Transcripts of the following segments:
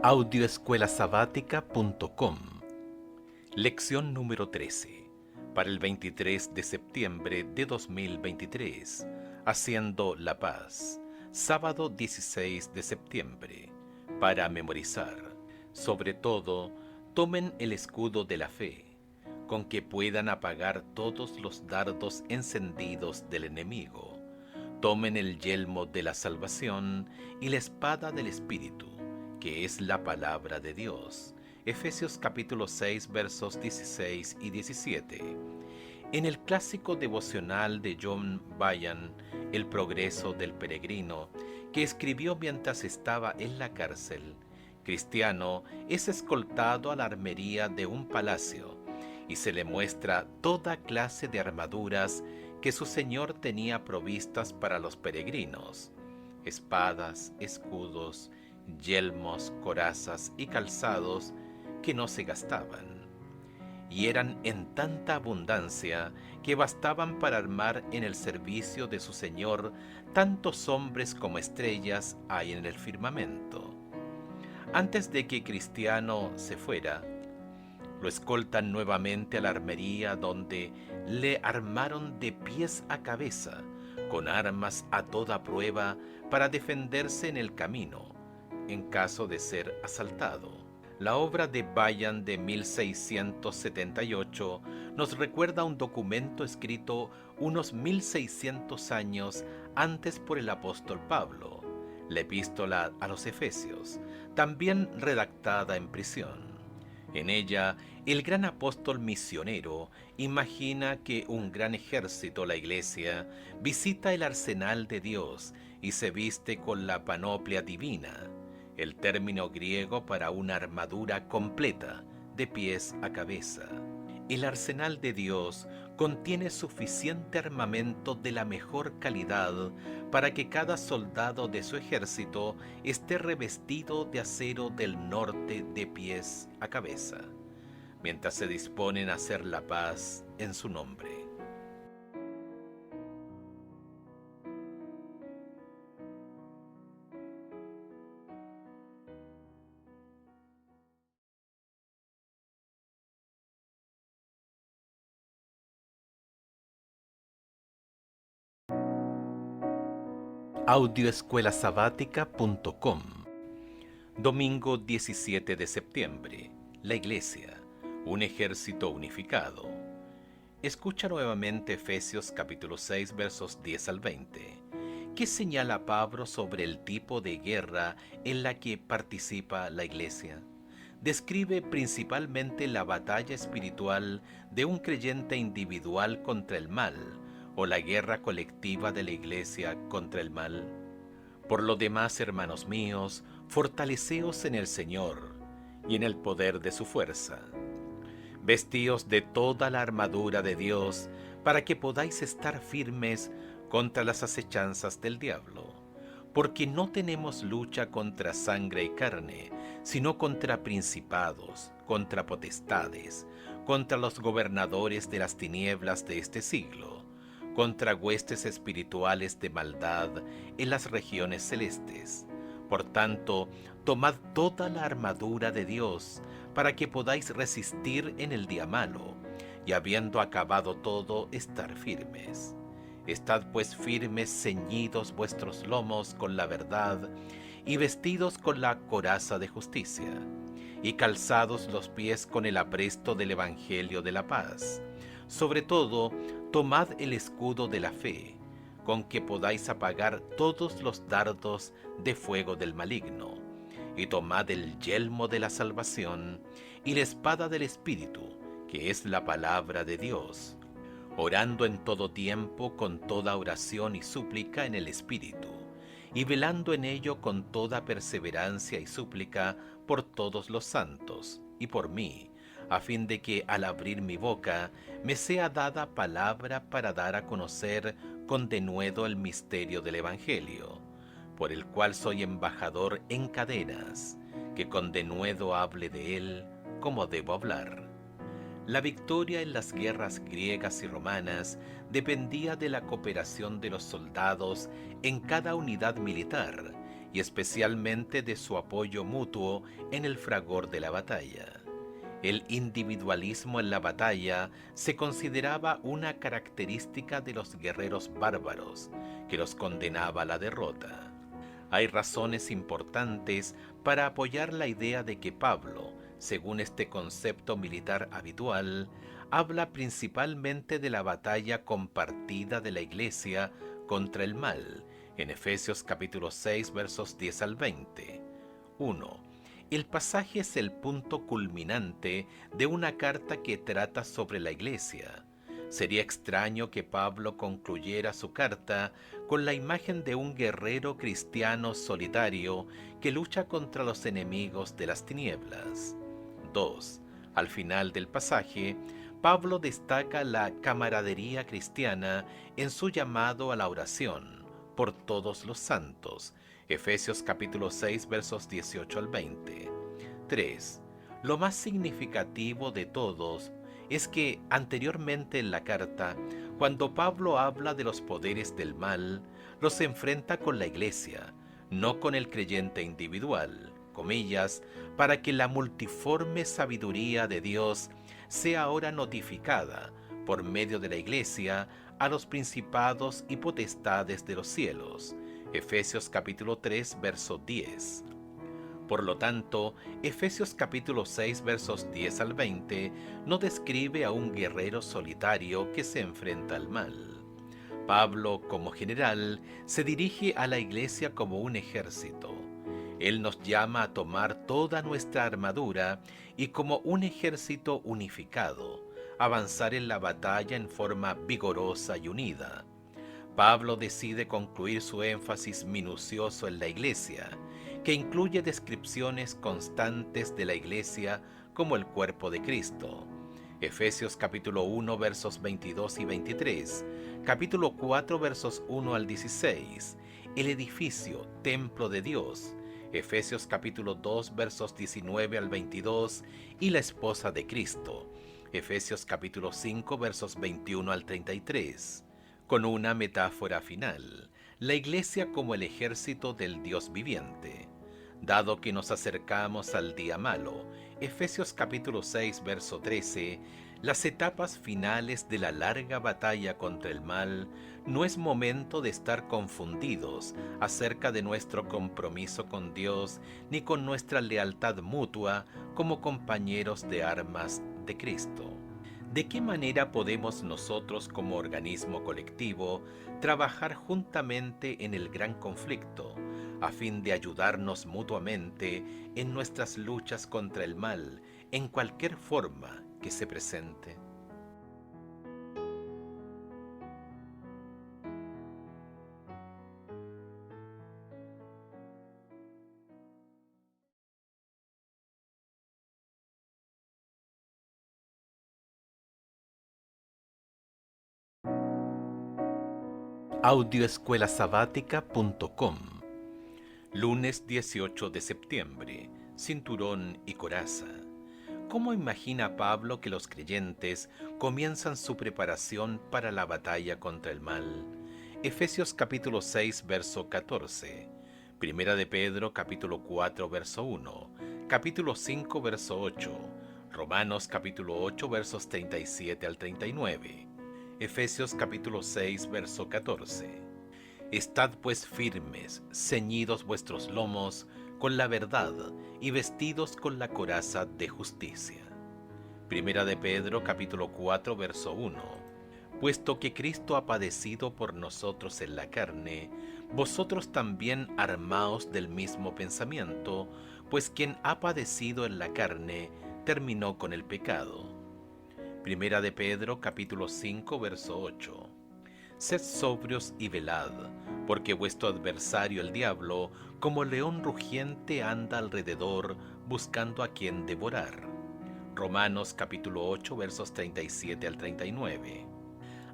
Audioescuelasabática.com. Lección número 13, para el 23 de septiembre de 2023, Haciendo la Paz, sábado 16 de septiembre, para memorizar. Sobre todo, tomen el escudo de la fe, con que puedan apagar todos los dardos encendidos del enemigo. Tomen el yelmo de la salvación y la espada del Espíritu, que es la palabra de Dios. Efesios capítulo 6 versos 16 y 17. En el clásico devocional de John Bunyan, El progreso del peregrino, que escribió mientras estaba en la cárcel, Cristiano es escoltado a la armería de un palacio y se le muestra toda clase de armaduras que su Señor tenía provistas para los peregrinos: espadas, escudos, yelmos, corazas y calzados que no se gastaban, y eran en tanta abundancia que bastaban para armar en el servicio de su Señor tantos hombres como estrellas hay en el firmamento. Antes de que Cristiano se fuera, lo escoltan nuevamente a la armería, donde le armaron de pies a cabeza, con armas a toda prueba para defenderse en el camino, en caso de ser asaltado. La obra de Bunyan de 1678 nos recuerda un documento escrito unos 1600 años antes por el apóstol Pablo, la epístola a los Efesios, también redactada en prisión. En ella, el gran apóstol misionero imagina que un gran ejército, la Iglesia, visita el arsenal de Dios y se viste con la panoplia divina, el término griego para una armadura completa, de pies a cabeza. El arsenal de Dios contiene suficiente armamento de la mejor calidad para que cada soldado de su ejército esté revestido de acero del norte de pies a cabeza, mientras se disponen a hacer la paz en su nombre. Audioescuelasabática.com. Domingo 17 de septiembre. La Iglesia, un ejército unificado. Escucha nuevamente Efesios capítulo 6 versos 10 al 20. ¿Qué señala Pablo sobre el tipo de guerra en la que participa la Iglesia? Describe principalmente la batalla espiritual de un creyente individual contra el mal, o la guerra colectiva de la Iglesia contra el mal. Por lo demás, hermanos míos, fortaleceos en el Señor y en el poder de su fuerza. Vestíos de toda la armadura de Dios, para que podáis estar firmes contra las acechanzas del diablo. Porque no tenemos lucha contra sangre y carne, sino contra principados, contra potestades, contra los gobernadores de las tinieblas de este siglo, contra huestes espirituales de maldad en las regiones celestes. Por tanto, tomad toda la armadura de Dios, para que podáis resistir en el día malo, y habiendo acabado todo, estar firmes. Estad pues firmes, ceñidos vuestros lomos con la verdad, y vestidos con la coraza de justicia, y calzados los pies con el apresto del Evangelio de la paz. Sobre todo, tomad el escudo de la fe, con que podáis apagar todos los dardos de fuego del maligno, y tomad el yelmo de la salvación y la espada del Espíritu, que es la palabra de Dios, orando en todo tiempo con toda oración y súplica en el Espíritu, y velando en ello con toda perseverancia y súplica por todos los santos, y por mí, a fin de que al abrir mi boca me sea dada palabra para dar a conocer con denuedo el misterio del Evangelio, por el cual soy embajador en cadenas, que con denuedo hable de él como debo hablar. La victoria en las guerras griegas y romanas dependía de la cooperación de los soldados en cada unidad militar y especialmente de su apoyo mutuo en el fragor de la batalla. El individualismo en la batalla se consideraba una característica de los guerreros bárbaros, que los condenaba a la derrota. Hay razones importantes para apoyar la idea de que Pablo, según este concepto militar habitual, habla principalmente de la batalla compartida de la Iglesia contra el mal, en Efesios capítulo 6 versos 10 al 20. 1. El pasaje es el punto culminante de una carta que trata sobre la Iglesia. Sería extraño que Pablo concluyera su carta con la imagen de un guerrero cristiano solitario que lucha contra los enemigos de las tinieblas. 2. Al final del pasaje, Pablo destaca la camaradería cristiana en su llamado a la oración por todos los santos, Efesios capítulo 6 versos 18 al 20. 3. Lo más significativo de todos es que anteriormente en la carta, cuando Pablo habla de los poderes del mal, los enfrenta con la Iglesia, no con el creyente individual, comillas, para que la multiforme sabiduría de Dios sea ahora notificada por medio de la Iglesia a los principados y potestades de los cielos. Efesios capítulo 3, verso 10. Por lo tanto, Efesios capítulo 6 versos 10 al 20 no describe a un guerrero solitario que se enfrenta al mal. Pablo, como general, se dirige a la iglesia como un ejército. Él nos llama a tomar toda nuestra armadura y como un ejército unificado, avanzar en la batalla en forma vigorosa y unida. Pablo decide concluir su énfasis minucioso en la iglesia, que incluye descripciones constantes de la iglesia como el cuerpo de Cristo. Efesios capítulo 1 versos 22 y 23, capítulo 4 versos 1 al 16, el edificio, templo de Dios, Efesios capítulo 2 versos 19 al 22 y la esposa de Cristo, Efesios capítulo 5 versos 21 al 33. Con una metáfora final, la iglesia como el ejército del Dios viviente. Dado que nos acercamos al día malo, Efesios capítulo 6 verso 13, las etapas finales de la larga batalla contra el mal, no es momento de estar confundidos acerca de nuestro compromiso con Dios ni con nuestra lealtad mutua como compañeros de armas de Cristo. ¿De qué manera podemos nosotros como organismo colectivo trabajar juntamente en el gran conflicto, a fin de ayudarnos mutuamente en nuestras luchas contra el mal, en cualquier forma que se presente? Audioescuelasabática.com. Lunes 18 de septiembre. Cinturón y coraza. ¿Cómo imagina Pablo que los creyentes comienzan su preparación para la batalla contra el mal? Efesios capítulo 6 verso 14. Primera de Pedro capítulo 4 verso 1. Capítulo 5 verso 8. Romanos capítulo 8 versos 37 al 39. Efesios capítulo 6 verso 14. Estad pues firmes, ceñidos vuestros lomos con la verdad y vestidos con la coraza de justicia. Primera de Pedro capítulo 4 verso 1. Puesto que Cristo ha padecido por nosotros en la carne, vosotros también armaos del mismo pensamiento, pues quien ha padecido en la carne terminó con el pecado. Primera de Pedro capítulo 5 verso 8. Sed sobrios y velad, porque vuestro adversario el diablo, como león rugiente, anda alrededor buscando a quien devorar. Romanos capítulo 8 versos 37 al 39.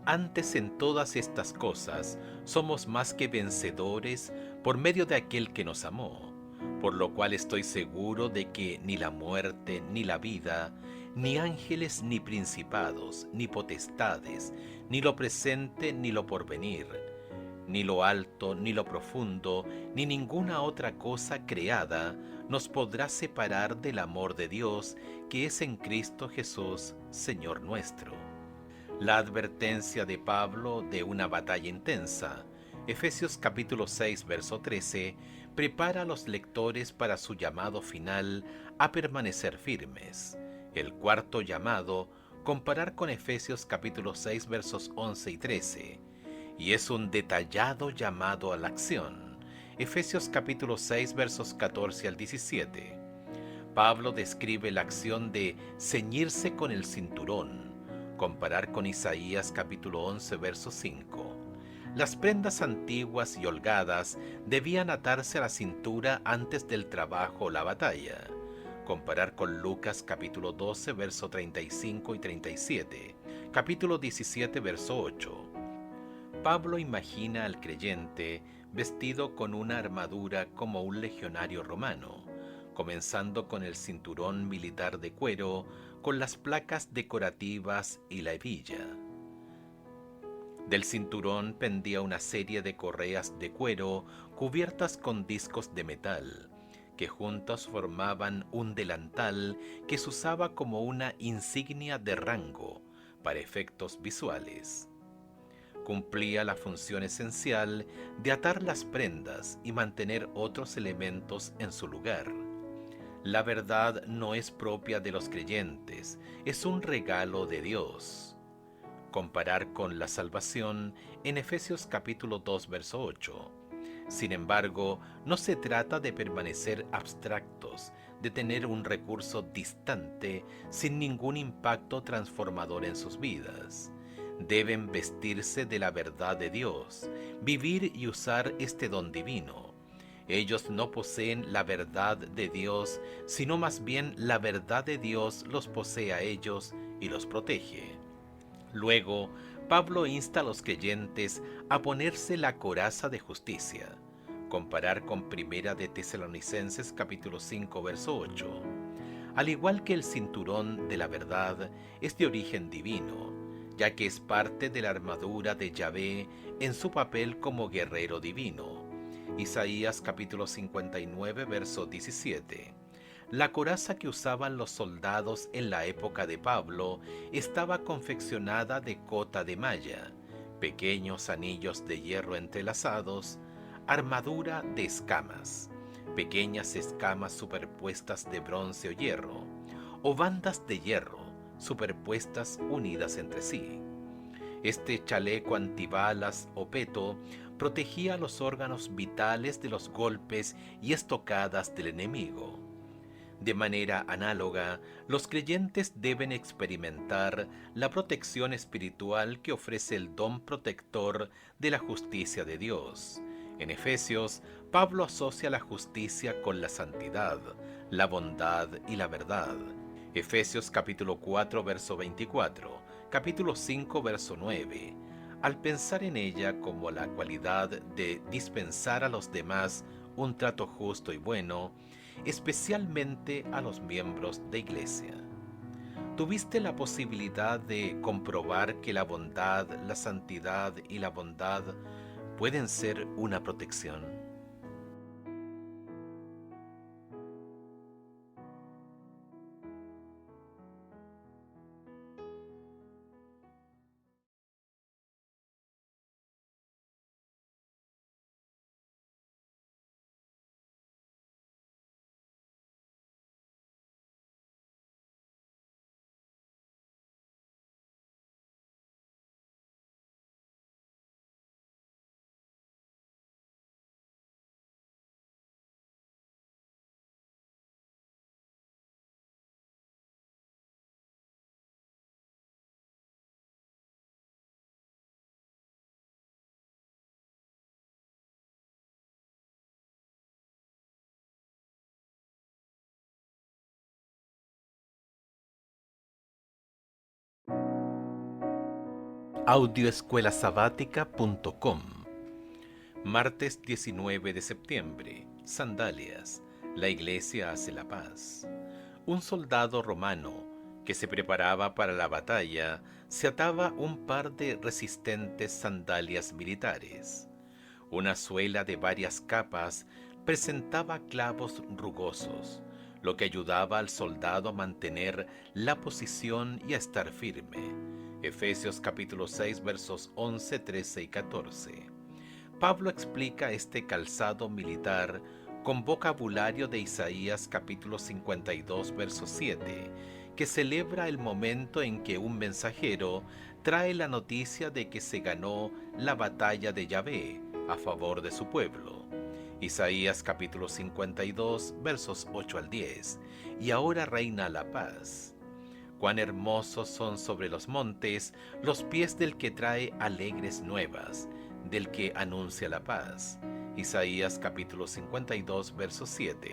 Antes en todas estas cosas somos más que vencedores por medio de aquel que nos amó, por lo cual estoy seguro de que ni la muerte ni la vida, ni ángeles ni principados, ni potestades, ni lo presente ni lo porvenir, Ni lo alto, ni lo profundo, ni ninguna otra cosa creada nos podrá separar del amor de Dios que es en Cristo Jesús, Señor nuestro. La advertencia de Pablo de una batalla intensa, Efesios capítulo 6, verso 13, prepara a los lectores para su llamado final a permanecer firmes. El cuarto llamado, comparar con Efesios capítulo 6, versos 11 y 13, y es un detallado llamado a la acción. Efesios capítulo 6, versos 14 al 17. Pablo describe la acción de ceñirse con el cinturón, comparar con Isaías capítulo 11, verso 5. Las prendas antiguas y holgadas debían atarse a la cintura antes del trabajo o la batalla. Comparar con Lucas capítulo 12, verso 35 y 37, capítulo 17, verso 8. Pablo imagina al creyente vestido con una armadura como un legionario romano, comenzando con el cinturón militar de cuero, con las placas decorativas y la hebilla. Del cinturón pendía una serie de correas de cuero cubiertas con discos de metal, que juntos formaban un delantal que se usaba como una insignia de rango para efectos visuales. Cumplía la función esencial de atar las prendas y mantener otros elementos en su lugar. La verdad no es propia de los creyentes, es un regalo de Dios. Comparar con la salvación en Efesios capítulo 2, verso 8. Sin embargo, no se trata de permanecer abstractos, de tener un recurso distante sin ningún impacto transformador en sus vidas. Deben vestirse de la verdad de Dios, vivir y usar este don divino. Ellos no poseen la verdad de Dios, sino más bien la verdad de Dios los posee a ellos y los protege. Luego, Pablo insta a los creyentes a ponerse la coraza de justicia. Comparar con Primera de Tesalonicenses capítulo 5, verso 8. Al igual que el cinturón de la verdad es de origen divino, ya que es parte de la armadura de Yahvé en su papel como guerrero divino. Isaías capítulo 59, verso 17. La coraza que usaban los soldados en la época de Pablo estaba confeccionada de cota de malla, pequeños anillos de hierro entrelazados, armadura de escamas, pequeñas escamas superpuestas de bronce o hierro, o bandas de hierro superpuestas unidas entre sí. Este chaleco antibalas o peto protegía los órganos vitales de los golpes y estocadas del enemigo. De manera análoga, los creyentes deben experimentar la protección espiritual que ofrece el don protector de la justicia de Dios. En Efesios, Pablo asocia la justicia con la santidad, la bondad y la verdad. Efesios capítulo 4, verso 24, capítulo 5, verso 9. Al pensar en ella como la cualidad de dispensar a los demás un trato justo y bueno, especialmente a los miembros de iglesia. ¿Tuviste la posibilidad de comprobar que la bondad, la santidad y la bondad pueden ser una protección? Audioescuelasabática.com. Martes 19 de septiembre. Sandalias. La Iglesia hace la paz. Un soldado romano que se preparaba para la batalla se ataba un par de resistentes sandalias militares. Una suela de varias capas presentaba clavos rugosos, lo que ayudaba al soldado a mantener la posición y a estar firme. Efesios capítulo 6 versos 11, 13 y 14. Pablo explica este calzado militar con vocabulario de Isaías capítulo 52 verso 7, que celebra el momento en que un mensajero trae la noticia de que se ganó la batalla de Yahvé a favor de su pueblo. Isaías capítulo 52 versos 8 al 10. Y ahora reina la paz. Cuán hermosos son sobre los montes los pies del que trae alegres nuevas, del que anuncia la paz. Isaías capítulo 52 verso 7.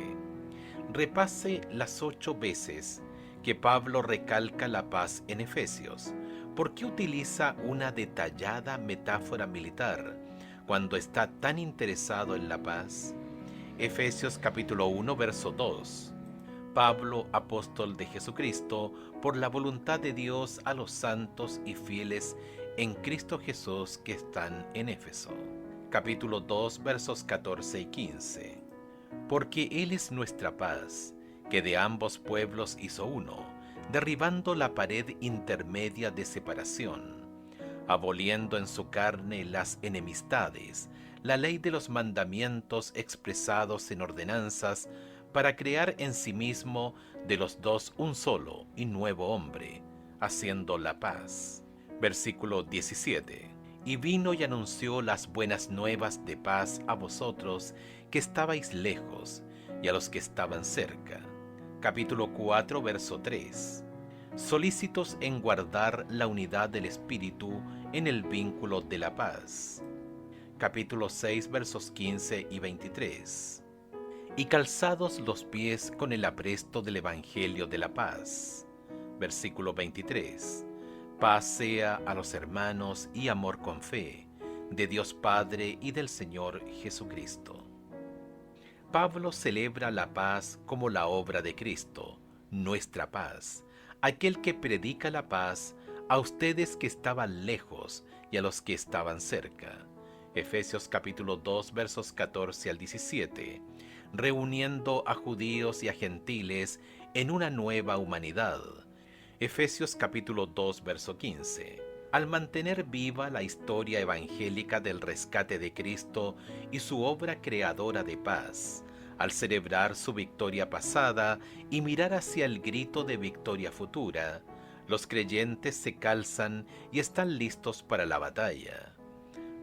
Repase las 8 veces que Pablo recalca la paz en Efesios. ¿Por qué utiliza una detallada metáfora militar cuando está tan interesado en la paz? Efesios capítulo 1 verso 2. Pablo, apóstol de Jesucristo, por la voluntad de Dios a los santos y fieles en Cristo Jesús que están en Éfeso. Capítulo 2 versos 14 y 15. Porque Él es nuestra paz, que de ambos pueblos hizo uno, derribando la pared intermedia de separación, aboliendo en su carne las enemistades, la ley de los mandamientos expresados en ordenanzas, para crear en sí mismo de los dos un solo y nuevo hombre, haciendo la paz. Versículo 17. Y vino y anunció las buenas nuevas de paz a vosotros que estabais lejos, y a los que estaban cerca. Capítulo 4, verso 3. Solícitos en guardar la unidad del Espíritu en el vínculo de la paz. Capítulo 6, versos 15 y 23. Y calzados los pies con el apresto del Evangelio de la paz. Versículo 23. Paz sea a los hermanos y amor con fe, de Dios Padre y del Señor Jesucristo. Pablo celebra la paz como la obra de Cristo, nuestra paz, aquel que predica la paz a ustedes que estaban lejos y a los que estaban cerca. Efesios capítulo 2 versos 14 al 17. Reuniendo a judíos y a gentiles en una nueva humanidad. Efesios capítulo 2 verso 15. Al mantener viva la historia evangélica del rescate de Cristo y su obra creadora de paz, al celebrar su victoria pasada y mirar hacia el grito de victoria futura, los creyentes se calzan y están listos para la batalla.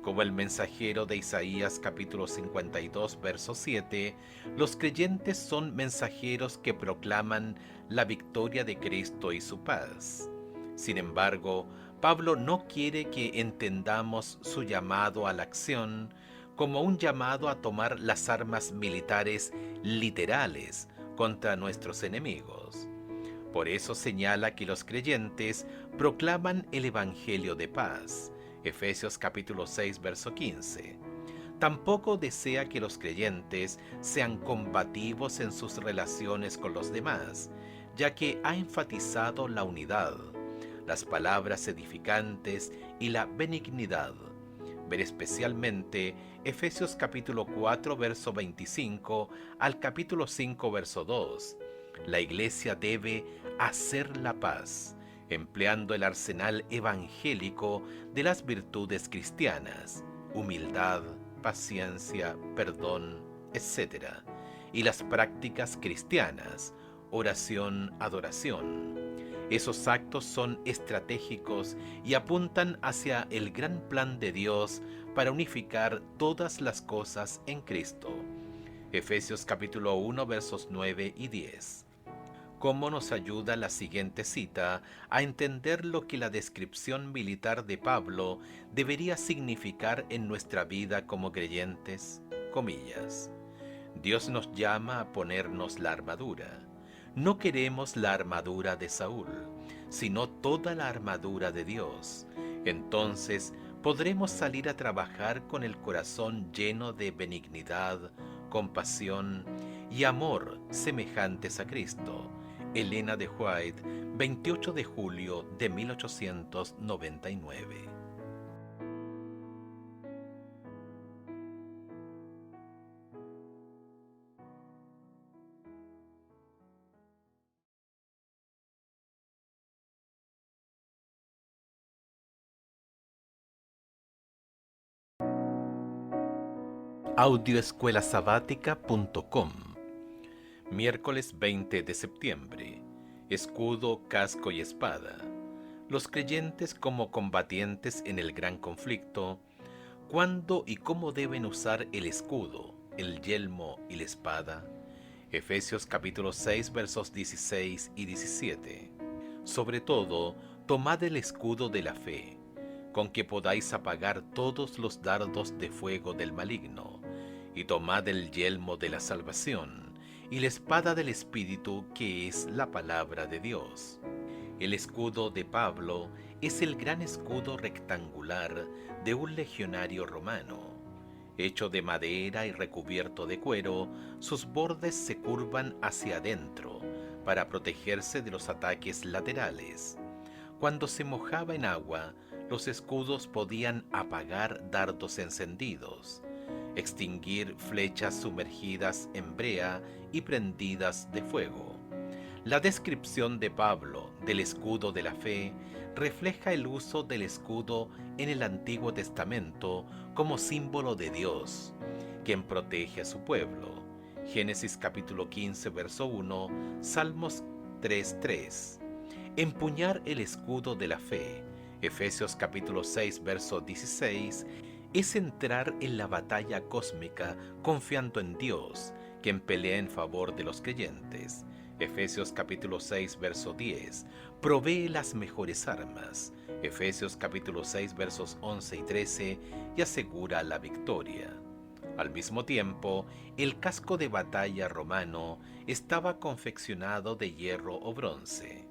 Como el mensajero de Isaías capítulo 52 verso 7, los creyentes son mensajeros que proclaman la victoria de Cristo y su paz. Sin embargo, Pablo no quiere que entendamos su llamado a la acción como un llamado a tomar las armas militares literales contra nuestros enemigos. Por eso señala que los creyentes proclaman el Evangelio de paz. Efesios capítulo 6 verso 15. Tampoco desea que los creyentes sean combativos en sus relaciones con los demás, ya que ha enfatizado la unidad, las palabras edificantes y la benignidad. Ver especialmente Efesios capítulo 4 verso 25 al capítulo 5 verso 2. La iglesia debe hacer la paz, empleando el arsenal evangélico de las virtudes cristianas, humildad, paciencia, perdón, etc., y las prácticas cristianas, oración, adoración. Esos actos son estratégicos y apuntan hacia el gran plan de Dios para unificar todas las cosas en Cristo. Efesios capítulo 1 versos 9 y 10. ¿Cómo nos ayuda la siguiente cita a entender lo que la descripción militar de Pablo debería significar en nuestra vida como creyentes? Comillas. Dios nos llama a ponernos la armadura. No queremos la armadura de Saúl, sino toda la armadura de Dios. Entonces podremos salir a trabajar con el corazón lleno de benignidad, compasión y amor semejantes a Cristo. Elena de White, 28 de julio de 1899. Audioescuelasabática.com. Miércoles 20 de septiembre. Escudo, casco y espada. Los creyentes como combatientes en el gran conflicto, ¿cuándo y cómo deben usar el escudo, el yelmo y la espada? Efesios capítulo 6 versos 16 y 17. Sobre todo, tomad el escudo de la fe, con que podáis apagar todos los dardos de fuego del maligno, y tomad el yelmo de la salvación, y la espada del Espíritu, que es la palabra de Dios. El escudo de Pablo es el gran escudo rectangular de un legionario romano. Hecho de madera y recubierto de cuero, sus bordes se curvan hacia adentro para protegerse de los ataques laterales. Cuando se mojaba en agua, los escudos podían apagar dardos encendidos, extinguir flechas sumergidas en brea y prendidas de fuego. La descripción de Pablo del escudo de la fe refleja el uso del escudo en el Antiguo Testamento como símbolo de Dios, quien protege a su pueblo. Génesis capítulo 15, verso 1, Salmos 3:3. Empuñar el escudo de la fe, Efesios capítulo 6, verso 16, es entrar en la batalla cósmica confiando en Dios, quien pelea en favor de los creyentes. Efesios capítulo 6, verso 10, provee las mejores armas. Efesios capítulo 6, versos 11 y 13, y asegura la victoria. Al mismo tiempo, el casco de batalla romano estaba confeccionado de hierro o bronce.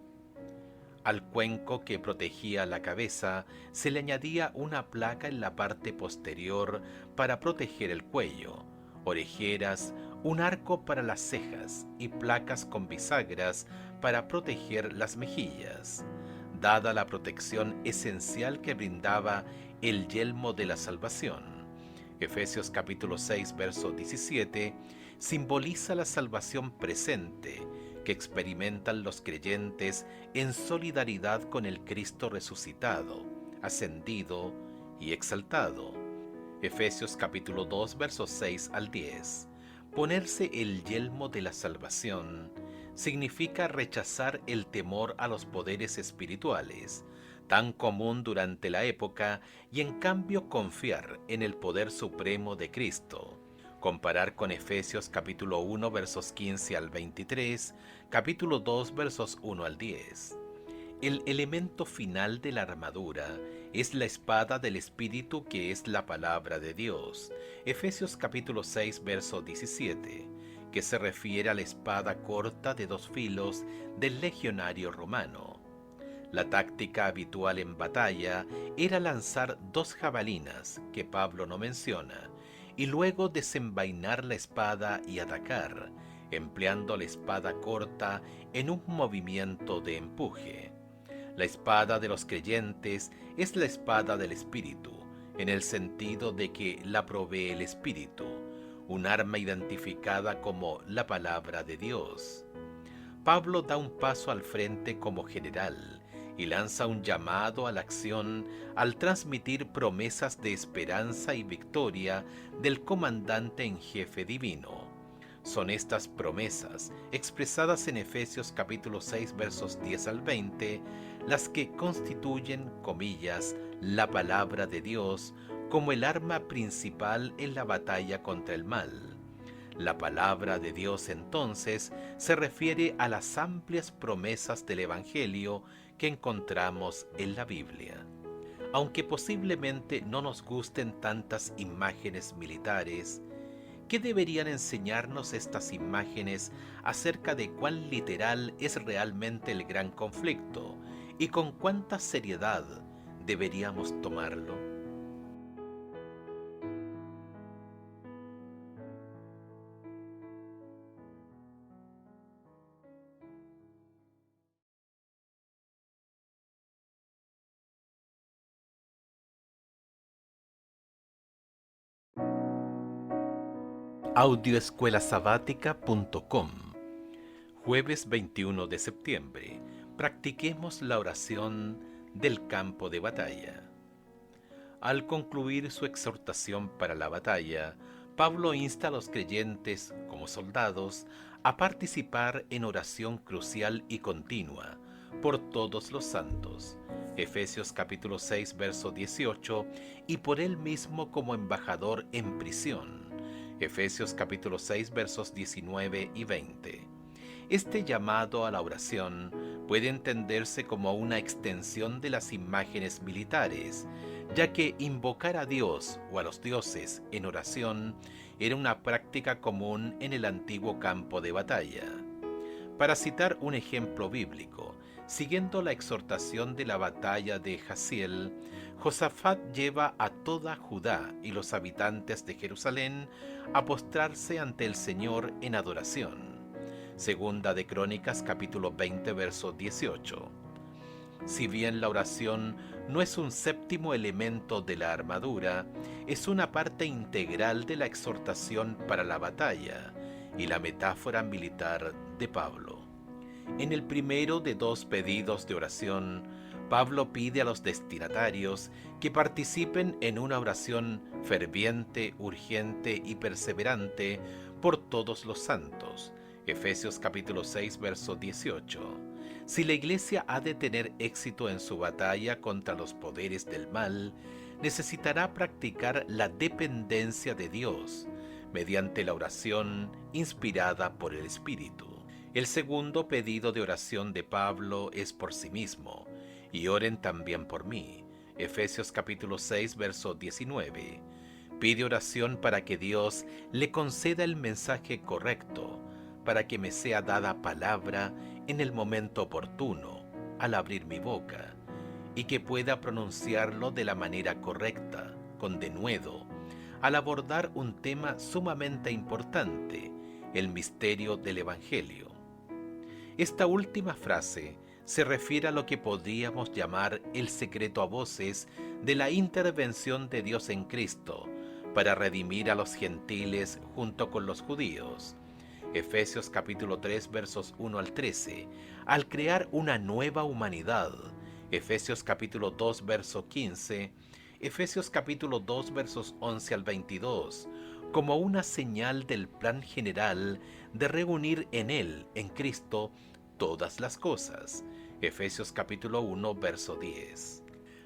Al cuenco que protegía la cabeza se le añadía una placa en la parte posterior para proteger el cuello, orejeras, un arco para las cejas y placas con bisagras para proteger las mejillas. Dada la protección esencial que brindaba el yelmo de la salvación, Efesios capítulo 6, verso 17, simboliza la salvación presente que experimentan los creyentes en solidaridad con el Cristo resucitado, ascendido y exaltado. Efesios capítulo 2 versos 6 al 10. Ponerse el yelmo de la salvación significa rechazar el temor a los poderes espirituales, tan común durante la época, y en cambio confiar en el poder supremo de Cristo. Comparar con Efesios capítulo 1 versos 15 al 23, capítulo 2 versos 1 al 10. El elemento final de la armadura es la espada del Espíritu, que es la palabra de Dios. Efesios capítulo 6 verso 17, que se refiere a la espada corta de 2 filos del legionario romano. La táctica habitual en batalla era lanzar 2 jabalinas, que Pablo no menciona, y luego desenvainar la espada y atacar, empleando la espada corta en un movimiento de empuje. La espada de los creyentes es la espada del Espíritu, en el sentido de que la provee el Espíritu, un arma identificada como la palabra de Dios. Pablo da un paso al frente como general y lanza un llamado a la acción al transmitir promesas de esperanza y victoria del comandante en jefe divino. Son estas promesas, expresadas en Efesios capítulo 6 versos 10 al 20, las que constituyen, comillas, la palabra de Dios como el arma principal en la batalla contra el mal. La palabra de Dios entonces se refiere a las amplias promesas del Evangelio que encontramos en la Biblia. Aunque posiblemente no nos gusten tantas imágenes militares, ¿qué deberían enseñarnos estas imágenes acerca de cuán literal es realmente el gran conflicto y con cuánta seriedad deberíamos tomarlo? Audioescuelasabática.com. Jueves 21 de septiembre. Practiquemos la oración del campo de batalla. Al concluir su exhortación para la batalla, Pablo insta a los creyentes, como soldados, a participar en oración crucial y continua por todos los santos. Efesios capítulo 6, verso 18, y por él mismo como embajador en prisión. Efesios capítulo 6, versos 19 y 20. Este llamado a la oración puede entenderse como una extensión de las imágenes militares, ya que invocar a Dios o a los dioses en oración era una práctica común en el antiguo campo de batalla. Para citar un ejemplo bíblico, siguiendo la exhortación de la batalla de Jaziel, Josafat lleva a toda Judá y los habitantes de Jerusalén a postrarse ante el Señor en adoración. Segunda de Crónicas capítulo 20 verso 18. Si bien la oración no es un séptimo elemento de la armadura, es una parte integral de la exhortación para la batalla y la metáfora militar de Pablo. En el primero de dos pedidos de oración, Pablo pide a los destinatarios que participen en una oración ferviente, urgente y perseverante por todos los santos. Efesios capítulo 6, verso 18. Si la Iglesia ha de tener éxito en su batalla contra los poderes del mal, necesitará practicar la dependencia de Dios mediante la oración inspirada por el Espíritu. El segundo pedido de oración de Pablo es por sí mismo, y oren también por mí. Efesios capítulo 6, verso 19. Pide oración para que Dios le conceda el mensaje correcto, para que me sea dada palabra en el momento oportuno, al abrir mi boca, y que pueda pronunciarlo de la manera correcta, con denuedo, al abordar un tema sumamente importante, el misterio del Evangelio. Esta última frase se refiere a lo que podríamos llamar el secreto a voces de la intervención de Dios en Cristo para redimir a los gentiles junto con los judíos. Efesios capítulo 3 versos 1 al 13, al crear una nueva humanidad. Efesios capítulo 2 verso 15, Efesios capítulo 2 versos 11 al 22, como una señal del plan general de reunir en Él, en Cristo, todas las cosas. Efesios capítulo 1 verso 10.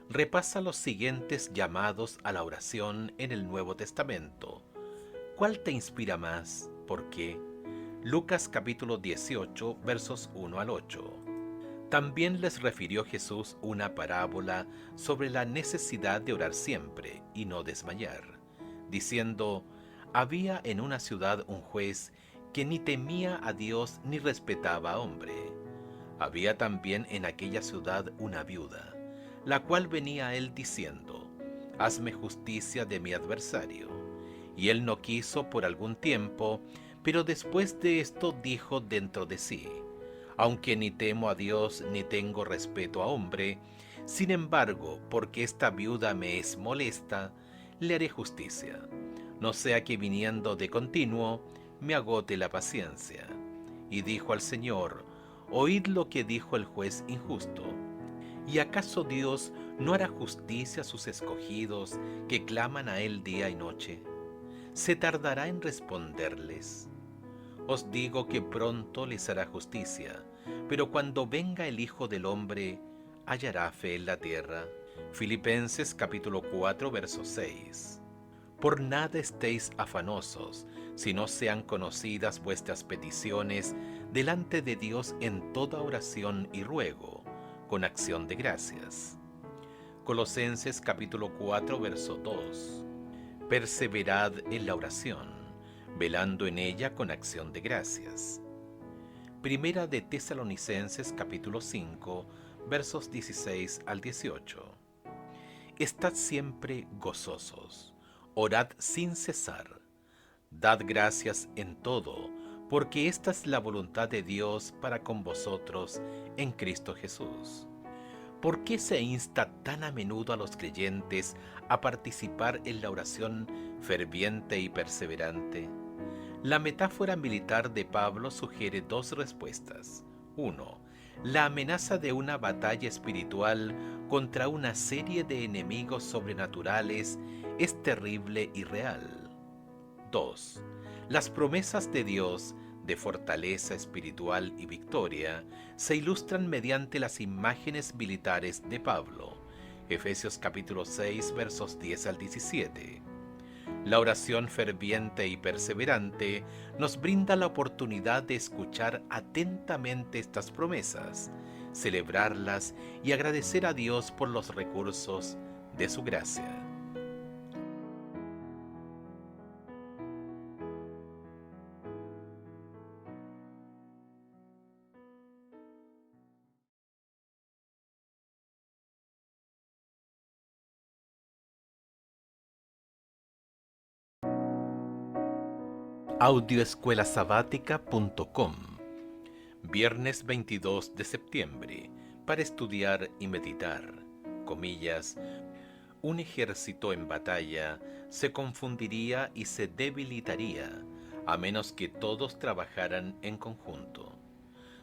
Repasa los siguientes llamados a la oración en el Nuevo Testamento. ¿Cuál te inspira más? ¿Por qué? Lucas capítulo 18 versos 1 al 8. También les refirió Jesús una parábola sobre la necesidad de orar siempre y no desmayar, diciendo: había en una ciudad un juez que ni temía a Dios ni respetaba a hombre. Había también en aquella ciudad una viuda, la cual venía a él diciendo: hazme justicia de mi adversario. Y él no quiso por algún tiempo, pero después de esto dijo dentro de sí: aunque ni temo a Dios ni tengo respeto a hombre, sin embargo, porque esta viuda me es molesta, le haré justicia, no sea que viniendo de continuo me agote la paciencia. Y dijo al Señor: oíd lo que dijo el juez injusto. ¿Y acaso Dios no hará justicia a sus escogidos que claman a él día y noche? ¿Se tardará en responderles? Os digo que pronto les hará justicia, pero cuando venga el Hijo del Hombre, ¿hallará fe en la tierra? Filipenses capítulo 4, verso 6. Por nada estéis afanosos, si no sean conocidas vuestras peticiones delante de Dios en toda oración y ruego, con acción de gracias. Colosenses capítulo 4, verso 2. Perseverad en la oración, velando en ella con acción de gracias. Primera de Tesalonicenses capítulo 5, versos 16 al 18. Estad siempre gozosos, orad sin cesar, dad gracias en todo, porque esta es la voluntad de Dios para con vosotros en Cristo Jesús. ¿Por qué se insta tan a menudo a los creyentes a participar en la oración ferviente y perseverante? La metáfora militar de Pablo sugiere dos respuestas. 1. La amenaza de una batalla espiritual contra una serie de enemigos sobrenaturales es terrible y real. 2. Las promesas de Dios de fortaleza espiritual y victoria se ilustran mediante las imágenes militares de Pablo. Efesios capítulo 6 versos 10 al 17. La oración ferviente y perseverante nos brinda la oportunidad de escuchar atentamente estas promesas, celebrarlas y agradecer a Dios por los recursos de su gracia. Audioescuelasabática.com. Viernes 22 de septiembre, para estudiar y meditar. Comillas, un ejército en batalla se confundiría y se debilitaría a menos que todos trabajaran en conjunto.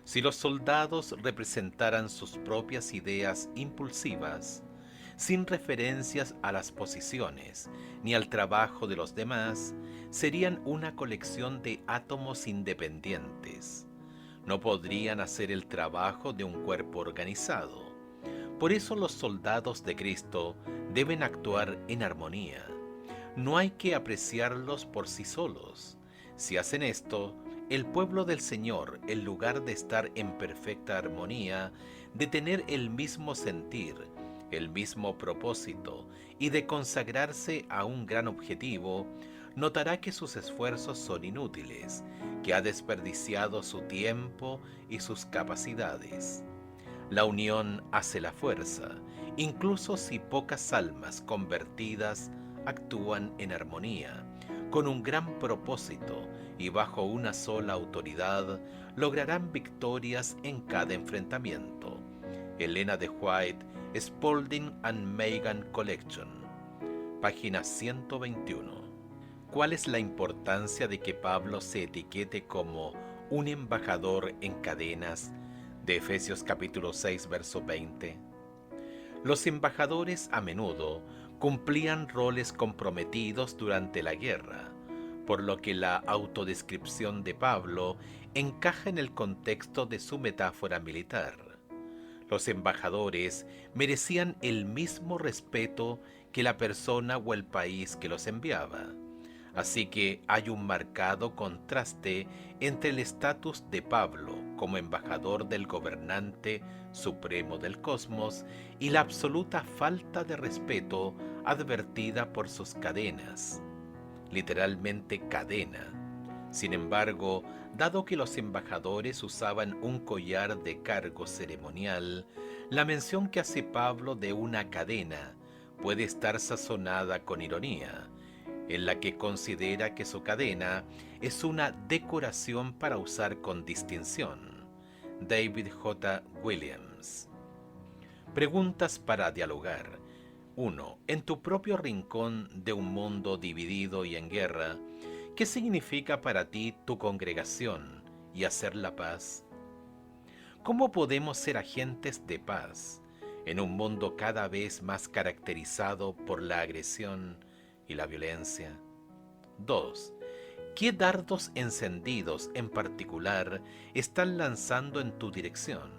Si los soldados representaran sus propias ideas impulsivas, sin referencias a las posiciones ni al trabajo de los demás, serían una colección de átomos independientes. No podrían hacer el trabajo de un cuerpo organizado. Por eso los soldados de Cristo deben actuar en armonía. No hay que apreciarlos por sí solos. Si hacen esto, el pueblo del Señor, en lugar de estar en perfecta armonía, de tener el mismo sentir, el mismo propósito y de consagrarse a un gran objetivo, notará que sus esfuerzos son inútiles, que ha desperdiciado su tiempo y sus capacidades. La unión hace la fuerza, incluso si pocas almas convertidas actúan en armonía, con un gran propósito y bajo una sola autoridad, lograrán victorias en cada enfrentamiento. Elena de White, Spalding and Megan Collection, página 121. ¿Cuál es la importancia de que Pablo se etiquete como un embajador en cadenas de Efesios capítulo 6 verso 20? Los embajadores a menudo cumplían roles comprometidos durante la guerra, por lo que la autodescripción de Pablo encaja en el contexto de su metáfora militar. Los embajadores merecían el mismo respeto que la persona o el país que los enviaba. Así que hay un marcado contraste entre el estatus de Pablo como embajador del gobernante supremo del cosmos y la absoluta falta de respeto advertida por sus cadenas, literalmente cadena. Sin embargo, dado que los embajadores usaban un collar de cargo ceremonial, la mención que hace Pablo de una cadena puede estar sazonada con ironía, en la que considera que su cadena es una decoración para usar con distinción. David J. Williams. Preguntas para dialogar. 1. En tu propio rincón de un mundo dividido y en guerra, ¿qué significa para ti tu congregación y hacer la paz? ¿Cómo podemos ser agentes de paz en un mundo cada vez más caracterizado por la agresión y la violencia? 2. ¿Qué dardos encendidos en particular están lanzando en tu dirección?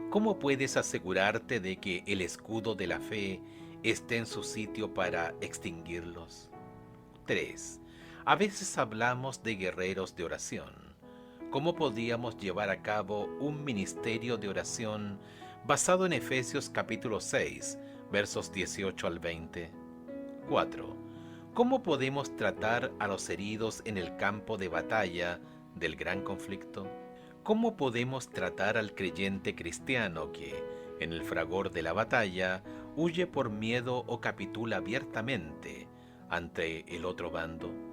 ¿Cómo puedes asegurarte de que el escudo de la fe esté en su sitio para extinguirlos? 3. A veces hablamos de guerreros de oración. ¿Cómo podríamos llevar a cabo un ministerio de oración basado en Efesios capítulo 6, versos 18 al 20? 4. ¿Cómo podemos tratar a los heridos en el campo de batalla del gran conflicto? ¿Cómo podemos tratar al creyente cristiano que, en el fragor de la batalla, huye por miedo o capitula abiertamente ante el otro bando?